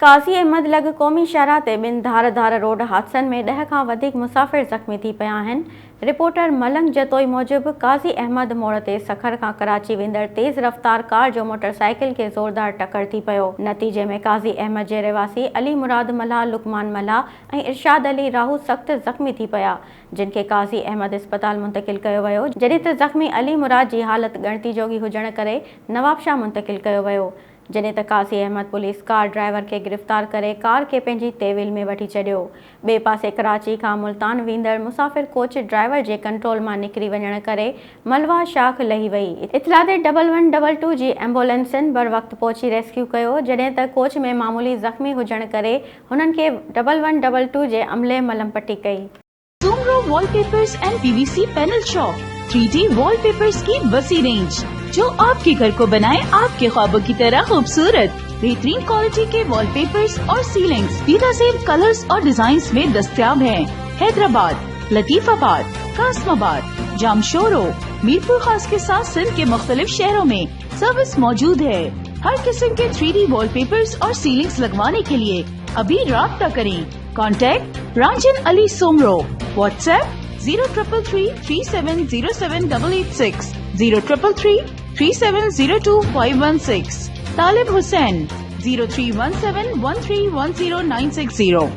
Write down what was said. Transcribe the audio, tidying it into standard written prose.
काज़ी अहमद लॻ क़ौमी शाहराह ते ॿिनि धार रोड हादसनि में 10 खां वधीक मुसाफ़िर ज़ख़्मी थी पिया आहिनि। रिपोर्टर मलंग जतोई मूजिबि काज़ी अहमद मोड़ ते सखर खां कराची वेंदड़ तेज़ रफ़्तार कार जो मोटरसाइकिल खे ज़ोरदार टक्कर थी पियो। नतीजे में काज़ी अहमद जे रहवासी अली मुराद मल्हा, लुकमान मल्हा ऐं इरशाद अली राहू सख़्त ज़ख़्मी थी पिया, जिन खे काज़ी अहमद इस्पताल मुंतक़िल कयो वियो, जॾहिं त ज़ख़्मी अली मुराद जी हालत ॻणती जोगी हुजण करे नवाबशाह मुंतक़िल कयो वियो। जॾहिं त काज़ी अहमद पुलिस कार ड्राइवर खे गिरफ़्तार करे कार खे पंहिंजी तेविल में वठी छॾियो। ॿिए पासे कराची खां मुल्तान वेंदड़ मुसाफ़िर कोच ड्राइवर जे कंट्रोल मां निकिरी वञण करे मलवा शाख लही वई। इत्तला ते 1122 जी एम्बुलेंसनि बर वक़्तु पहुची रेस्क्यू कयो, जॾहिं त कोच में मामूली ज़ख़्मी हुजण करे हुननि खे 1122 जे अमले मलम पट्टी कई। Soomro wallpapers and PVC panel shop 3D wallpapers की वसी रेंज, जो आपके घर को बनाए आपके ख्वाबों की तरह खूबसूरत। बेहतरीन क्वालिटी के वॉलपेपर्स और सीलिंग्स बेनज़ीर कलर्स और डिजाइन्स में दस्तयाब हैं। हैदराबाद, लतीफाबाद, कासमाबाद, जामशोरो, मीरपुर खास के साथ सिंध के मुख्तलिफ शहरों में सर्विस मौजूद है। हर किस्म के 3D वॉलपेपर्स और सीलिंग्स लगवाने के लिए अभी राब्ता करें। कॉन्टैक्ट रांजन अली सोमरो। व्हाट्सएप 0333370786, 03333702 516। तालिब हुसैन 031713109660।